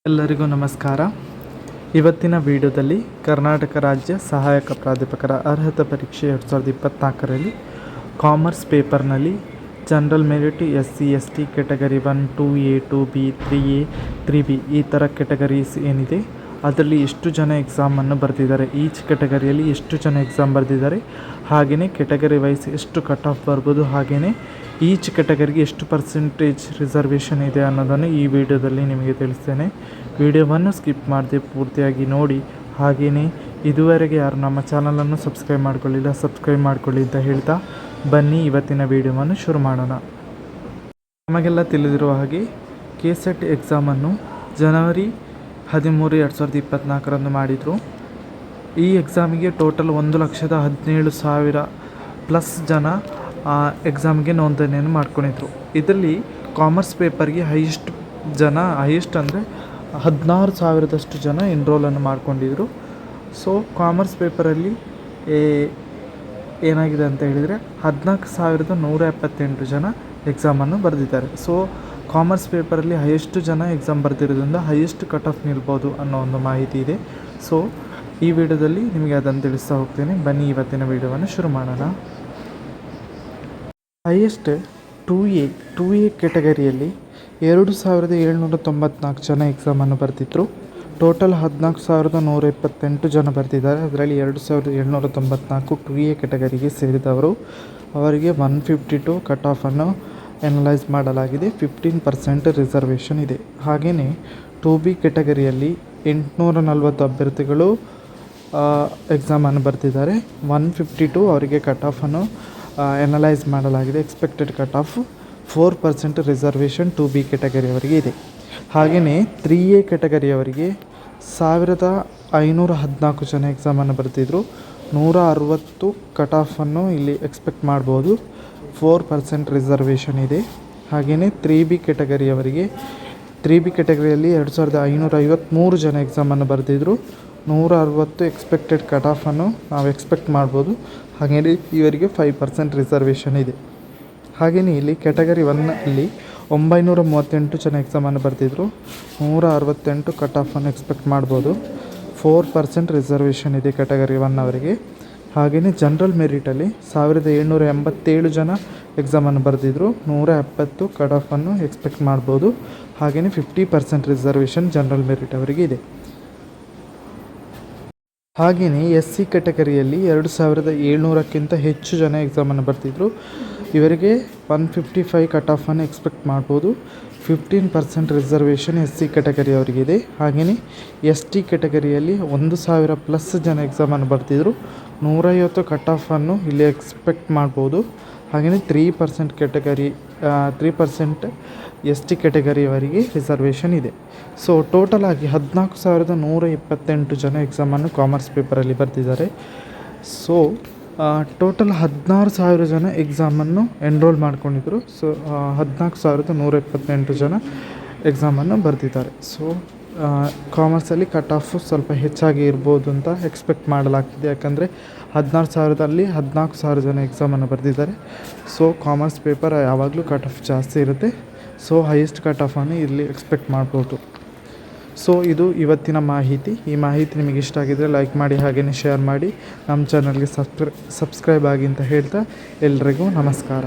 ಎಲ್ಲರಿಗೂ ನಮಸ್ಕಾರ. ಇವತ್ತಿನ ವಿಡಿಯೋದಲ್ಲಿ ಕರ್ನಾಟಕ ರಾಜ್ಯ ಸಹಾಯಕ ಪ್ರಾಧ್ಯಾಪಕರ ಅರ್ಹತಾ ಪರೀಕ್ಷೆ 2024ರಲ್ಲಿ ಕಾಮರ್ಸ್ ಪೇಪರ್ನಲ್ಲಿ general merit SC ST category 1 2A 2B 3A 3B ಈ ಥರ ಕೆಟಗರೀಸ್ ಏನಿದೆ ಅದರಲ್ಲಿ ಎಷ್ಟು ಜನ ಎಕ್ಸಾಮನ್ನು ಬರೆದಿದ್ದಾರೆ, ಈಚ್ ಕೆಟಗರಿಯಲ್ಲಿ ಎಷ್ಟು ಜನ ಎಕ್ಸಾಮ್ ಬರೆದಿದ್ದಾರೆ, ಹಾಗೆಯೇ ಕೆಟಗರಿ ವೈಸ್ ಎಷ್ಟು ಕಟ್ ಆಫ್ ಬರ್ಬೋದು, ಹಾಗೆಯೇ ಈಚ್ ಕೆಟಗರಿಗೆ ಎಷ್ಟು ಪರ್ಸೆಂಟೇಜ್ ರಿಸರ್ವೇಷನ್ ಇದೆ ಅನ್ನೋದನ್ನು ಈ ವಿಡಿಯೋದಲ್ಲಿ ನಿಮಗೆ ತಿಳಿಸ್ತೇನೆ. ವಿಡಿಯೋವನ್ನು ಸ್ಕಿಪ್ ಮಾಡದೆ ಪೂರ್ತಿಯಾಗಿ ನೋಡಿ. ಹಾಗೆಯೇ ಇದುವರೆಗೆ ಯಾರು ನಮ್ಮ ಚಾನಲನ್ನು ಸಬ್ಸ್ಕ್ರೈಬ್ ಮಾಡ್ಕೊಳ್ಳಿಲ್ಲ ಸಬ್ಸ್ಕ್ರೈಬ್ ಮಾಡ್ಕೊಳ್ಳಿ ಅಂತ ಹೇಳ್ತಾ ಬನ್ನಿ ಇವತ್ತಿನ ವಿಡಿಯೋವನ್ನು ಶುರು ಮಾಡೋಣ. ನಮಗೆಲ್ಲ ತಿಳಿದಿರುವ ಹಾಗೆ KCET ಎಕ್ಸಾಮನ್ನು ಜನವರಿ 13, 2024ರಂದು ಮಾಡಿದರು. ಈ ಎಕ್ಸಾಮಿಗೆ ಟೋಟಲ್ 1,17,000 ಪ್ಲಸ್ ಜನ ಎಕ್ಸಾಮ್ಗೆ ನೋಂದಣಿಯನ್ನು ಮಾಡ್ಕೊಂಡಿದ್ರು. ಇದರಲ್ಲಿ ಕಾಮರ್ಸ್ ಪೇಪರ್ಗೆ ಹೈಯೆಸ್ಟ್ ಅಂದರೆ 16,000ದಷ್ಟು ಜನ ಎನ್ರೋಲನ್ನು ಮಾಡ್ಕೊಂಡಿದ್ರು. ಸೊ ಕಾಮರ್ಸ್ ಪೇಪರಲ್ಲಿ ಏನಾಗಿದೆ ಅಂತ ಹೇಳಿದರೆ 14,178 ಜನ ಎಕ್ಸಾಮನ್ನು ಬರೆದಿದ್ದಾರೆ. ಸೊ ಕಾಮರ್ಸ್ ಪೇಪರಲ್ಲಿ ಹೈಯೆಸ್ಟ್ ಜನ ಎಕ್ಸಾಮ್ ಬರೆದಿರೋದ್ರಿಂದ ಹೈಯೆಸ್ಟ್ ಕಟ್ ಆಫ್ ನಿಲ್ಬೋದು ಅನ್ನೋ ಒಂದು ಮಾಹಿತಿ ಇದೆ. ಸೊ ಈ ವಿಡಿಯೋದಲ್ಲಿ ನಿಮಗೆ ಅದನ್ನು ತಿಳಿಸ್ತಾ ಹೋಗ್ತೇನೆ. ಬನ್ನಿ ಇವತ್ತಿನ ವಿಡಿಯೋವನ್ನು ಶುರು ಮಾಡೋಣ. ಹೈಯೆಸ್ಟ್ 2A ಕೆಟಗರಿಯಲ್ಲಿ 2,794 ಜನ ಎಕ್ಸಾಮನ್ನು ಬರೆದಿದ್ದರು. ಟೋಟಲ್ 14,128 ಜನ ಬರೆದಿದ್ದಾರೆ. ಅದರಲ್ಲಿ 2,794 2A ಕೆಟಗರಿಗೆ ಸೇರಿದವರು. ಅವರಿಗೆ 152 ಕಟ್ ಆಫನ್ನು ಎನಲೈಸ್ ಮಾಡಲಾಗಿದೆ. 15% ರಿಸರ್ವೇಷನ್ ಇದೆ. ಹಾಗೆಯೇ 2B ಕೆಟಗರಿಯಲ್ಲಿ 840 ಅಭ್ಯರ್ಥಿಗಳು ಎಕ್ಸಾಮನ್ನು ಬರೆದಿದ್ದಾರೆ. 152 ಅವರಿಗೆ ಕಟ್ ಆಫನ್ನು ಎನಲೈಸ್ ಮಾಡಲಾಗಿದೆ. Expected cut off 4% reservation 2B ಕೆಟಗರಿಯವರಿಗೆ ಇದೆ. ಹಾಗೆಯೇ 3A ಕೆಟಗರಿಯವರಿಗೆ 1,514 ಜನ ಎಕ್ಸಾಮನ್ನು ಬರೆದಿದ್ದರು. 160 ಕಟ್ ಆಫನ್ನು ಇಲ್ಲಿ ಎಕ್ಸ್ಪೆಕ್ಟ್ ಮಾಡ್ಬೋದು. 4% ರಿಸರ್ವೇಷನ್ ಇದೆ. ಹಾಗೆಯೇ 3B ಕೆಟಗರಿಯವರಿಗೆ 3B ಕೆಟಗರಿಯಲ್ಲಿ 2,553 ಜನ ಎಕ್ಸಾಮನ್ನು ಬರೆದಿದ್ದರು. 160 ಎಕ್ಸ್ಪೆಕ್ಟೆಡ್ ಕಟ್ ಆಫನ್ನು ನಾವು ಎಕ್ಸ್ಪೆಕ್ಟ್ ಮಾಡ್ಬೋದು. ಹಾಗೆಯೇ ಇವರಿಗೆ 5% ರಿಸರ್ವೇಷನ್ ಇದೆ. ಹಾಗೆಯೇ ಇಲ್ಲಿ ಕೆಟಗರಿ 1ಅಲ್ಲಿ 938 ಜನ ಎಕ್ಸಾಮನ್ನು ಬರೆದಿದ್ದರು. 168 ಕಟ್ ಆಫನ್ನು ಎಕ್ಸ್ಪೆಕ್ಟ್ ಮಾಡ್ಬೋದು. 4% ರಿಸರ್ವೇಷನ್ ಇದೆ ಕೆಟಗರಿ 1 ಅವರಿಗೆ. ಹಾಗೆಯೇ ಜನರಲ್ ಮೆರಿಟಲ್ಲಿ 1,787 ಜನ ಎಕ್ಸಾಮನ್ನು ಬರೆದಿದ್ದರು. 170 ಕಟ್ ಆಫನ್ನು ಎಕ್ಸ್ಪೆಕ್ಟ್ ಮಾಡ್ಬೋದು. ಹಾಗೆಯೇ 50% ರಿಸರ್ವೇಷನ್ ಜನರಲ್ ಮೆರಿಟ್ ಅವರಿಗೆ ಇದೆ. ಹಾಗೆಯೇ SC ಕೆಟಗರಿಯಲ್ಲಿ 2,700ಕ್ಕಿಂತ ಹೆಚ್ಚು ಜನ ಎಕ್ಸಾಮನ್ನು ಬರೆದಿದ್ದರು. ಇವರಿಗೆ 155 ಕಟ್ ಆಫನ್ನು ಎಕ್ಸ್ಪೆಕ್ಟ್ ಮಾಡ್ಬೋದು. 15% ರಿಸರ್ವೇಷನ್ SC ಕೆಟಗರಿ ಅವರಿಗಿದೆ. ಹಾಗೆಯೇ ST ಕೆಟಗರಿಯಲ್ಲಿ 1,000 ಪ್ಲಸ್ ಜನ ಎಕ್ಸಾಮನ್ನು ಬರೆದಿದ್ದರು. 150 ಕಟ್ ಆಫನ್ನು ಇಲ್ಲಿ ಎಕ್ಸ್ಪೆಕ್ಟ್ ಮಾಡ್ಬೋದು. ಹಾಗೆಯೇ 3% ST ಕೆಟಗರಿಯವರಿಗೆ ರಿಸರ್ವೇಷನ್ ಇದೆ. ಸೊ ಟೋಟಲ್ ಆಗಿ 14,128 ಜನ ಎಕ್ಸಾಮನ್ನು ಕಾಮರ್ಸ್ ಪೇಪರಲ್ಲಿ ಬರೆದಿದ್ದಾರೆ. ಸೊ ಟೋಟಲ್ 16,000 ಜನ ಎಕ್ಸಾಮನ್ನು ಎನ್ರೋಲ್ ಮಾಡ್ಕೊಂಡಿದ್ರು. ಸೊ 14,128 ಜನ ಎಕ್ಸಾಮನ್ನು ಬರೆದಿದ್ದಾರೆ. ಸೊ ಕಾಮರ್ಸಲ್ಲಿ ಕಟ್ ಆಫ್ ಸ್ವಲ್ಪ ಹೆಚ್ಚಾಗಿ ಇರ್ಬೋದು ಅಂತ ಎಕ್ಸ್ಪೆಕ್ಟ್ ಮಾಡಲಾಗ್ತಿದೆ. ಯಾಕಂದರೆ 16,000ದಲ್ಲಿ 14,000 ಜನ ಎಕ್ಸಾಮನ್ನು ಬರೆದಿದ್ದಾರೆ. ಸೊ ಕಾಮರ್ಸ್ ಪೇಪರ್ ಯಾವಾಗಲೂ ಕಟ್ ಆಫ್ ಜಾಸ್ತಿ ಇರುತ್ತೆ. ಸೊ ಹೈಯೆಸ್ಟ್ ಕಟ್ ಆಫನ್ನು ಇಲ್ಲಿ ಎಕ್ಸ್ಪೆಕ್ಟ್ ಮಾಡ್ಬೋದು. ಸೊ ಇದು ಇವತ್ತಿನ ಮಾಹಿತಿ. ಈ ಮಾಹಿತಿ ನಿಮಗೆ ಇಷ್ಟ ಆಗಿದ್ದರೆ ಲೈಕ್ ಮಾಡಿ, ಹಾಗೆಯೇ ಶೇರ್ ಮಾಡಿ, ನಮ್ಮ ಚಾನಲ್ಗೆ ಸಬ್ಸ್ಕ್ರೈಬ್ ಆಗಿ ಅಂತ ಹೇಳ್ತಾ ಎಲ್ರಿಗೂ ನಮಸ್ಕಾರ.